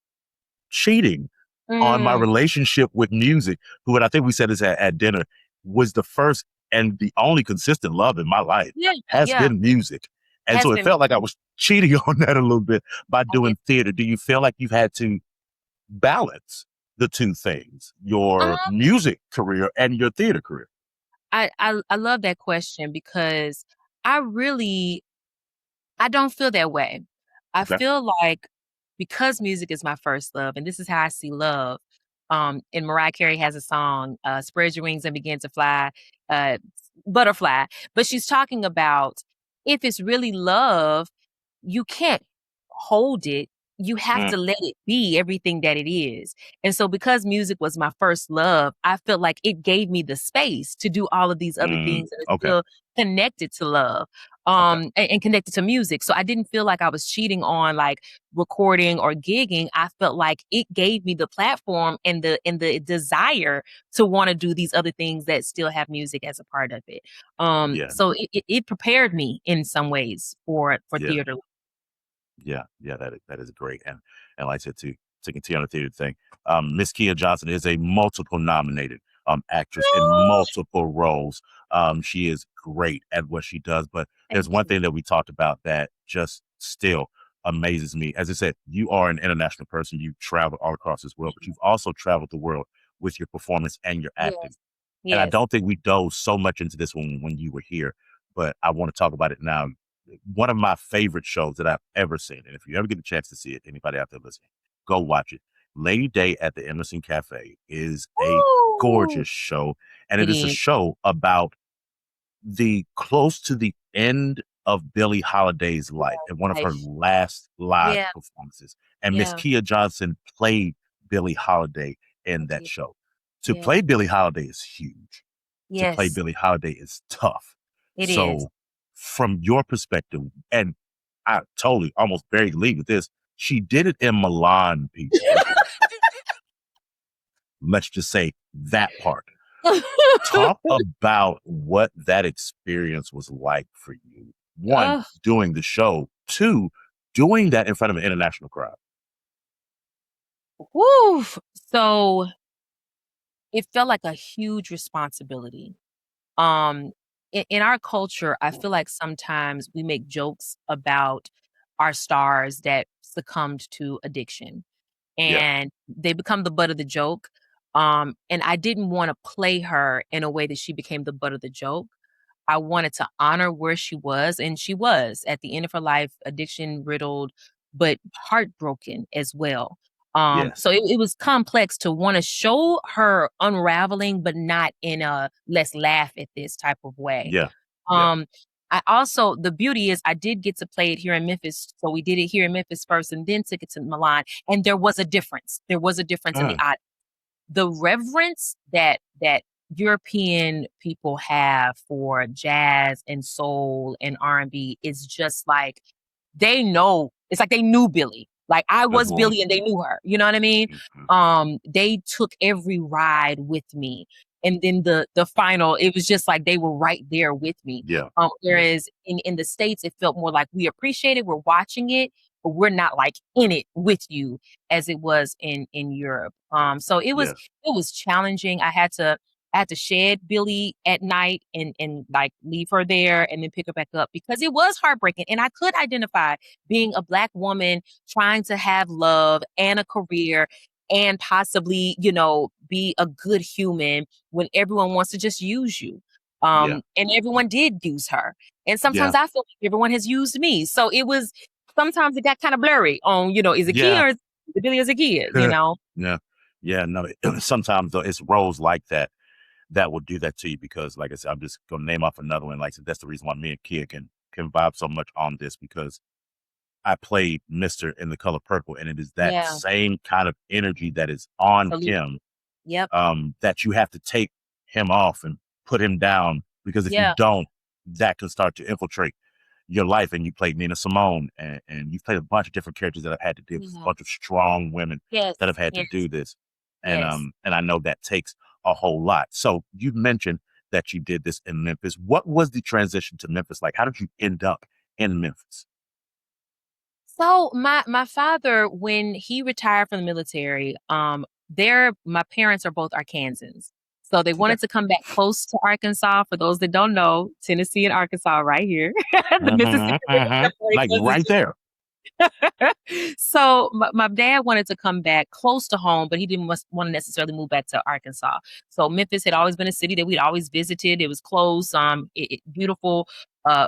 cheating on my Mm, relationship with music, who, and I think we said this at dinner, was the first and the only consistent love in my life yeah, has yeah. been music. And Has so it been felt like I was cheating on that a little bit by I get doing theater. Do you feel like you've had to balance the two things, um, your music career and your theater career? I love that question because I really I don't feel that way. I Okay. feel like because music is my first love, and this is how I see love. And Mariah Carey has a song, "Spread Your Wings and Begin to Fly," uh, butterfly. But she's talking about if it's really love, you can't hold it. You have Mm, to let it be everything that it is. And so, because music was my first love, I felt like it gave me the space to do all of these other things that are okay. still connected to love Okay. and connected to music. So I didn't feel like I was cheating on like recording or gigging. I felt like it gave me the platform and the desire to want to do these other things that still have music as a part of it. Yeah. So it prepared me in some ways for Yeah. theater. Yeah. That is great. And like I said, to continue on the theater thing, Miss Keia Johnson is a multiple nominated actress in Oh, multiple roles. She is great at what she does. But thank there's one you. thing that we talked about that just still amazes me. As I said, you are an international person. You've traveled all across this world, but Mhm. you've also traveled the world with your performance and your acting. Yes. And I Yes. don't think we dove so much into this when you were here, but I want to talk about it now. One of my favorite shows that I've ever seen, and if you ever get a chance to see it, anybody out there listening, go watch it. Lady Day at the Emerson Cafe is a Ooh, gorgeous show, and it it is a is. show about the close to the end of Billie Holiday's life and one of her Life. last live Yeah. performances. And Miss Yeah. Keia Johnson played Billie Holiday I in that did. show. To Yeah. play Billie Holiday is huge. To play Yes. Billie Holiday is tough. It is. So, from your perspective, and I totally almost buried the lead with this, She did it in Milan, PJ. Let's just say that part. Talk about what that experience was like for you. One, doing the show. Two, doing that in front of an international crowd. Woo! So it felt like a huge responsibility. In our culture, I feel like sometimes we make jokes about our stars that succumbed to addiction, Yeah. and they become the butt of the joke. And I didn't want to play her in a way that she became the butt of the joke. I wanted to honor where she was, and she was at the end of her life, addiction riddled, but heartbroken as well. Yes. So it was complex to want to show her unraveling, but not in a let's laugh at this type of way. Yeah. I also, the beauty is I did get to play it here in Memphis. So we did it here in Memphis first and then took it to Milan. And there was a difference. There was a difference in the audience. The reverence that European people have for jazz and soul and R&B is just like, they know, it's like they knew Billie. Like I was Billie and they knew her. You know what I mean? They took every ride with me. And then the final, it was just like they were right there with me. Yeah. Whereas in the States, it felt more like we appreciate it, we're watching it, but we're not like in it with you as it was in Europe. So it was challenging. I had to shed Billie at night and like leave her there and then pick her back up because it was heartbreaking. And I could identify being a Black woman trying to have love and a career and possibly, be a good human when everyone wants to just use you. And everyone did use her. And sometimes I feel like everyone has used me. So sometimes it got kind of blurry on, is it Keia or is it Billie as a Keia, Yeah. No, sometimes though, it's roles like that will do that to you because, like I said, I'm just going to name off another one. Like I said, that's the reason why me and Keia can vibe so much on this because I played Mr. in The Color Purple, and it is that same kind of energy that is on him. Yep. That you have to take him off and put him down because if you don't, that can start to infiltrate your life. And you played Nina Simone, and you've played a bunch of different characters that have had to deal with a bunch of strong women that have had to do this. And and I know that takes a whole lot. So you mentioned that you did this in Memphis. What was the transition to Memphis like? How did you end up in Memphis? So my father, when he retired from the military, my parents are both Arkansans. So they wanted to come back close to Arkansas. For those that don't know, Tennessee and Arkansas right here. The Mississippi River like right there. So my dad wanted to come back close to home, but he didn't want to necessarily move back to Arkansas. So Memphis had always been a city that we'd always visited. It was close, beautiful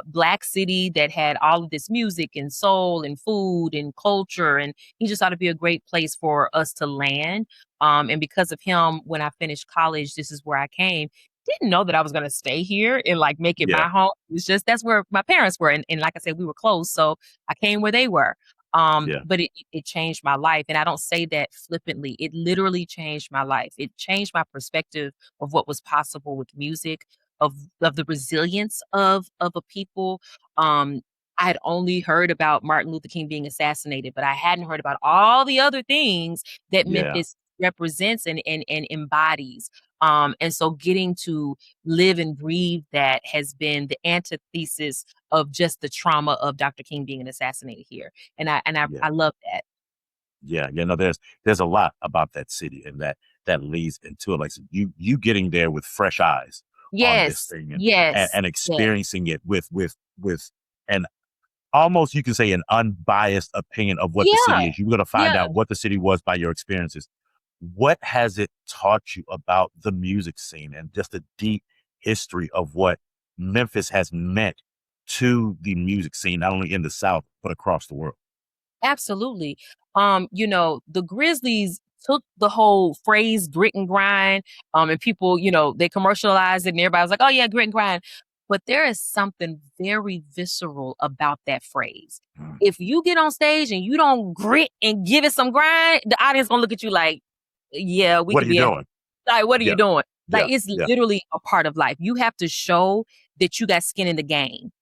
Black city that had all of this music and soul and food and culture. And he just thought it'd be a great place for us to land. And because of him, when I finished college, this is where I came. Didn't know that I was going to stay here and like make it my home. It's just, that's where my parents were. And like I said, we were close. So I came where they were. But it changed my life. And I don't say that flippantly. It literally changed my life. It changed my perspective of what was possible with music, of the resilience of a people. I had only heard about Martin Luther King being assassinated, but I hadn't heard about all the other things that Memphis represents and embodies. And so getting to live and breathe that has been the antithesis of just the trauma of Dr. King being assassinated here. And I love that. Yeah. No, there's a lot about that city and that leads into it. Like you getting there with fresh eyes on this thing and experiencing it with an almost, you can say, an unbiased opinion of what the city is. You're going to find out what the city was by your experiences. What has it taught you about the music scene and just the deep history of what Memphis has meant to the music scene, not only in the South, but across the world? Absolutely. The Grizzlies took the whole phrase grit and grind, and people, they commercialized it and everybody was like, oh yeah, grit and grind. But there is something very visceral about that phrase. If you get on stage and you don't grit and give it some grind, the audience gonna look at you like, yeah, what are you doing? Like, what are you doing? Like, it's literally a part of life. You have to show that you got skin in the game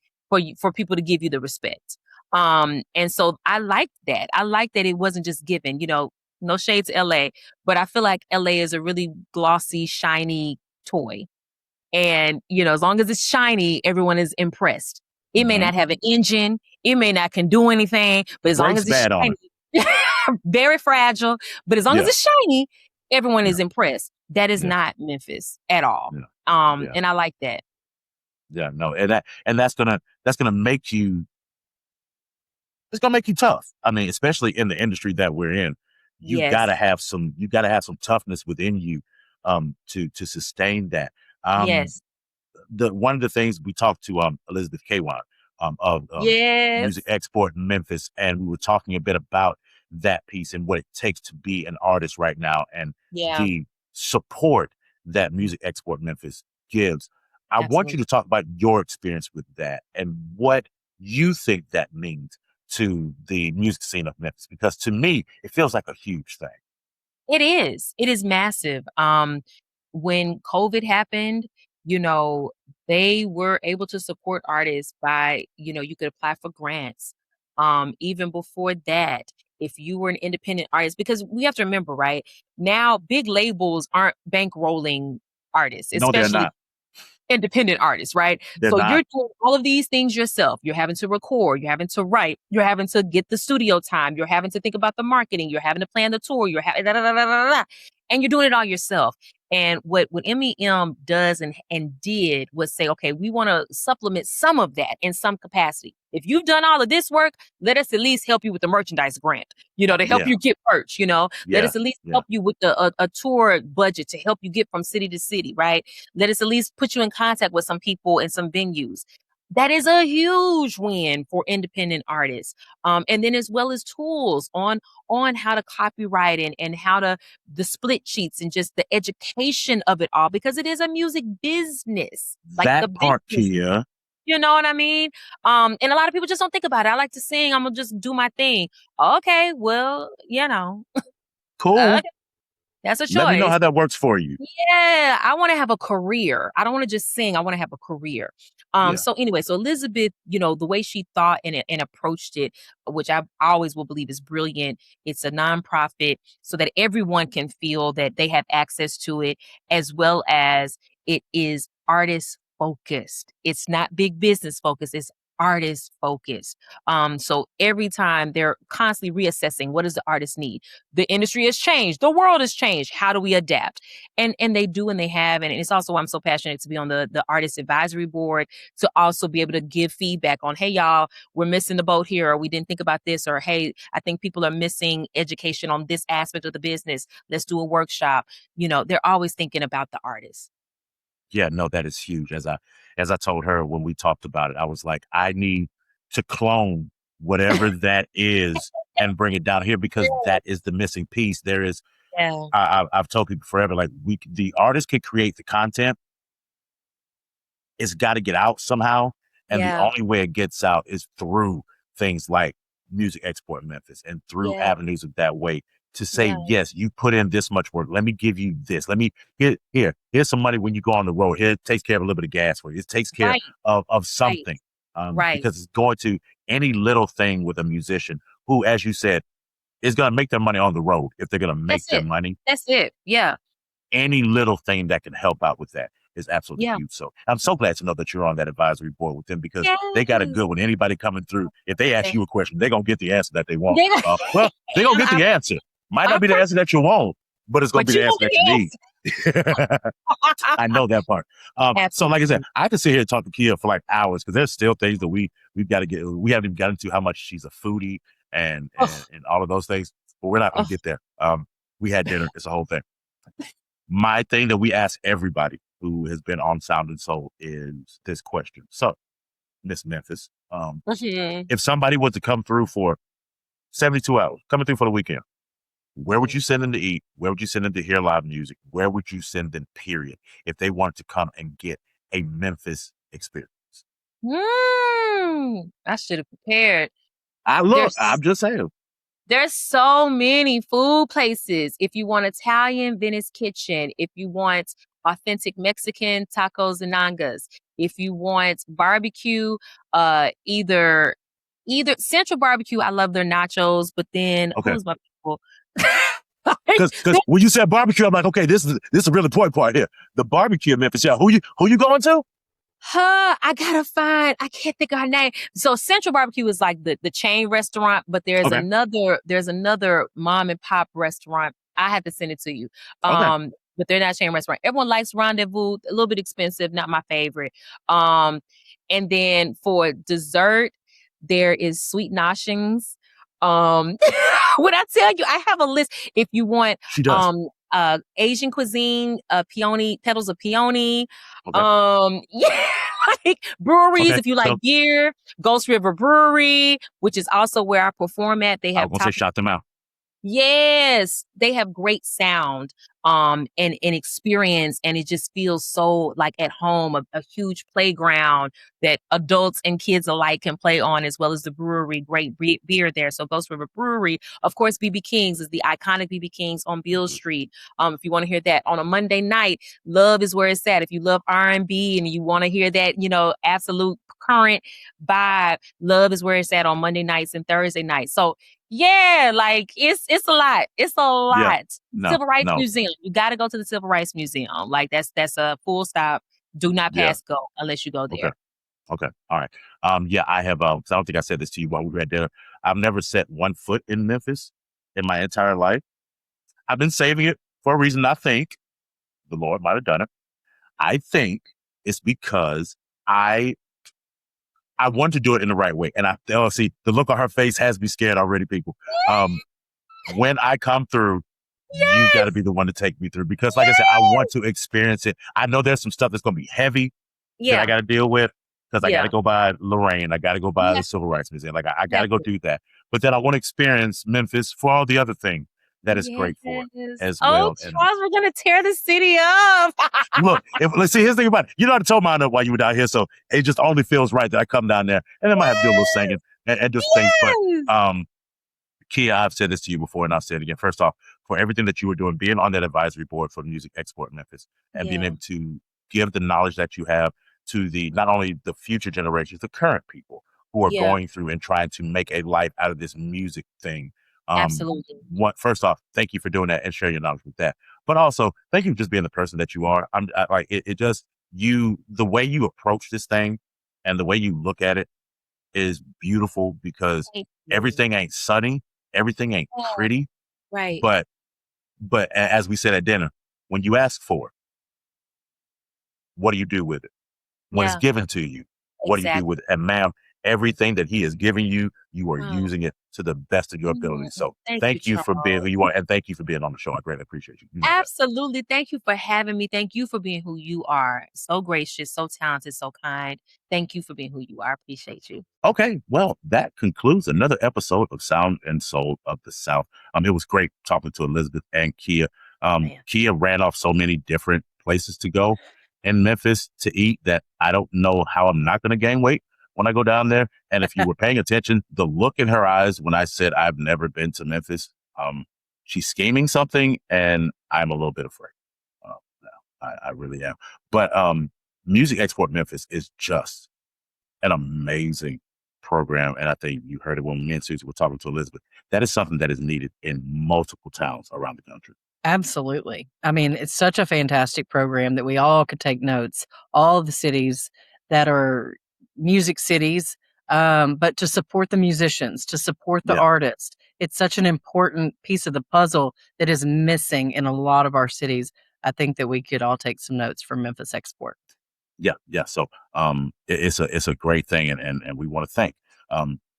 for people to give you the respect. And so I liked that. I liked that it wasn't just given, no shade to LA, but I feel like LA is a really glossy, shiny toy. And, as long as it's shiny, everyone is impressed. It may Mhm. not have an engine. It may not can do anything, but as long Brakes as it's bad on shiny, very fragile, but as long as Yeah. it's shiny, everyone Yeah. is impressed. That is Yeah. not Memphis at all. Yeah. Yeah. And I like that. Yeah. No, and that's gonna make you. It's gonna make you tough. I mean, especially in the industry that we're in, you Yes. gotta have some toughness within you, to sustain that. Yes. One of the things we talked to Elizabeth K-Wan of Yes. Music Export Memphis, and we were talking a bit about that piece and what it takes to be an artist right now and Yeah. the support that Music Export Memphis gives. I want you Absolutely. to talk about your experience with that and what you think that means to the music scene of Memphis, because to me it feels like a huge thing. It is. It is massive. When COVID happened, they were able to support artists by, you could apply for grants. Even before that, if you were an independent artist, because we have to remember, right? Now, big labels aren't bankrolling artists, No, they're especially not. independent artists, right? They're So not. you're doing all of these things yourself. You're having to record, you're having to write, you're having to get the studio time, you're having to think about the marketing, you're having to plan the tour, you're having and you're doing it all yourself. And what MEM does and did was say, okay, we want to supplement some of that in some capacity. If you've done all of this work, let us at least help you with the merchandise grant, to help Yeah. you get merch, let Yeah. us at least Yeah. help you with a tour budget to help you get from city to city, right? Let us at least put you in contact with some people and some venues. That is a huge win for independent artists. And then as well as tools on how to copyright and how to the split sheets and just the education of it all, because it is a music business, like the That part, business. Keia. You know what I mean? And a lot of people just don't think about it. I like to sing. I'm gonna just do my thing. Okay, well, Cool. okay, that's a Let me know choice. how that works for you. Yeah, I want to have a career. I don't want to just sing. I want to have a career. Yeah. So anyway, so Elizabeth, the way she thought and approached it, which I always will believe is brilliant. It's a nonprofit so that everyone can feel that they have access to it, as well as it is artist focused. It's not big business focused. It's artist focused. So every time they're constantly reassessing, what does the artist need? The industry has changed. The world has changed. How do we adapt? And they do, and they have. And it's also why I'm so passionate to be on the artist advisory board, to also be able to give feedback on, hey, y'all, we're missing the boat here, or we didn't think about this, or hey, I think people are missing education on this aspect of the business. Let's do a workshop. They're always thinking about the artist. Yeah, no, that is huge. As I told her when we talked about it, I was like, I need to clone whatever that is and bring it down here, because that is the missing piece. There is, Yeah. I've told people forever, like the artist can create the content. It's got to get out somehow, and the only way it gets out is through things like Music Export Memphis and through avenues of that way, to say, yes, you put in this much work. Let me give you this. Let me here's some money when you go on the road. Here, it takes care of a little bit of gas for you. It takes care of something. Because it's going to any little thing with a musician who, as you said, is going to make their money on the road. If they're going to make their money, That's it. Yeah. any little thing that can help out with that is absolutely huge. So I'm so glad to know that you're on that advisory board with them, because they got it good. When anybody coming through, if they ask you a question, they're going to get the answer that they want. Well, they're going to get the answer. Might not be the answer that you want, but it's going to be the answer that you need. I know that part. So like I said, I could sit here and talk to Keia for like hours, because there's still things that we've got to get. We haven't even gotten into how much she's a foodie and all of those things, but we're not going to get there. We had dinner. It's a whole thing. My thing that we ask everybody who has been on Sound and Soul is this question. So, Miss Memphis, if somebody was to come through for 72 hours, coming through for the weekend, where would you send them to eat? Where would you send them to hear live music? Where would you send them, period, if they wanted to come and get a Memphis experience? I should have prepared. I'm just saying. There's so many food places. If you want Italian, Venice Kitchen. If you want authentic Mexican, Tacos and Nangas. If you want barbecue, either either Central Barbecue, I love their nachos, but then Okay. who's my people? Because when you said barbecue, I'm like, okay, this is a really important part here. The barbecue in Memphis. Yeah, who you going to? I gotta find, I can't think of her name. So Central Barbecue is like the chain restaurant, but there's another mom and pop restaurant. I have to send it to you. But they're not a chain restaurant. Everyone likes Rendezvous, a little bit expensive, not my favorite. And then for dessert, there is Sweet Noshings. When I tell you, I have a list. If you want, She does. Asian cuisine, petals of peony. Okay. Yeah, like breweries. Okay, If you like beer, Ghost River Brewery, which is also where I perform at. They I have won't say shout them out. Yes, they have great sound and experience, and it just feels so like at home, a huge playground that adults and kids alike can play on, as well as the brewery. Great beer there. So Ghost River Brewery, of course, BB King's is the iconic BB King's on Beale Street. If you want to hear that on a Monday night, Love is where it's at. If you love R&B and you want to hear that, absolute current vibe, Love is where it's at on Monday nights and Thursday nights. So yeah, like it's a lot. It's a lot. Yeah. No, Civil Rights Museum. You got to go to the Civil Rights Museum. Like that's a full stop. Do not pass go unless you go there. Okay. All right. Yeah, I have. I don't think I said this to you while we were at dinner. I've never set one foot in Memphis in my entire life. I've been saving it for a reason. I think the Lord might have done it. I think it's because I want to do it in the right way. And see, the look on her face has me scared already, people. When I come through, you got to be the one to take me through. Because like I said, I want to experience it. I know there's some stuff that's going to be heavy that I got to deal with. Because I got to go by Lorraine. I got to go by the Civil Rights Museum. Like I got to go do that. But then I want to experience Memphis for all the other things that is great for it as well. Charles, we're going to tear the city up. Look, let's see, here's the thing about it. You know how to tow mine up while you were down here, so it just only feels right that I come down there and I might have to do a little singing and just things. But Keia, I've said this to you before and I'll say it again. First off, for everything that you were doing, being on that advisory board for Music Export Memphis and being able to give the knowledge that you have to not only the future generations, the current people who are going through and trying to make a life out of this music thing. Absolutely. First off, thank you for doing that and sharing your knowledge with that. But also, thank you for just being the person that you are. The way you approach this thing and the way you look at it is beautiful because everything ain't sunny, everything ain't pretty. Right. But as we said at dinner, when you ask for it, what do you do with it? When it's given to you, what do you do with it? And ma'am, everything that he has given you, you are using it to the best of your ability. So thank you for being who you are. And thank you for being on the show. I greatly appreciate you. Absolutely. Thank you for having me. Thank you for being who you are. So gracious, so talented, so kind. Thank you for being who you are. I appreciate you. Okay. Well, that concludes another episode of Sound and Soul of the South. It was great talking to Elizabeth and Keia. Keia ran off so many different places to go in Memphis to eat that I don't know how I'm not going to gain weight when I go down there. And if you were paying attention, the look in her eyes when I said I've never been to Memphis, she's scheming something and I'm a little bit afraid. I really am. But Music Export Memphis is just an amazing program. And I think you heard it when me and Susie were talking to Elizabeth. That is something that is needed in multiple towns around the country. Absolutely. I mean, it's such a fantastic program that we all could take notes, all the cities that are music cities, but to support the musicians, to support the artists. It's such an important piece of the puzzle that is missing in a lot of our cities. I think that we could all take some notes from Memphis Export. Yeah. So it's a great thing. And we want to thank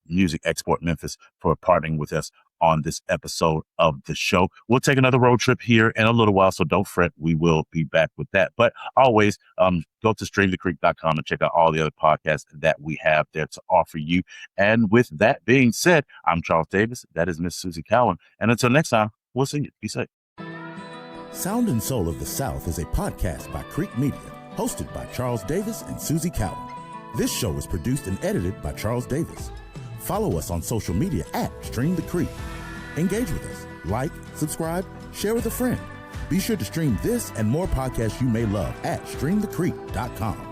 Music Export Memphis for partnering with us on this episode of the show. We'll take another road trip here in a little while, so don't fret. We will be back with that. But always go to streamthecreek.com and check out all the other podcasts that we have there to offer you. And with that being said, I'm Charles Davis. That is Miss Susie Cawein. And until next time, we'll see you. Be safe. Sound and Soul of the South is a podcast by Creek Media, hosted by Charles Davis and Susie Cawein. This show is produced and edited by Charles Davis. Follow us on social media at Stream the Creek. Engage with us. Like, subscribe, share with a friend. Be sure to stream this and more podcasts you may love at streamthecreek.com.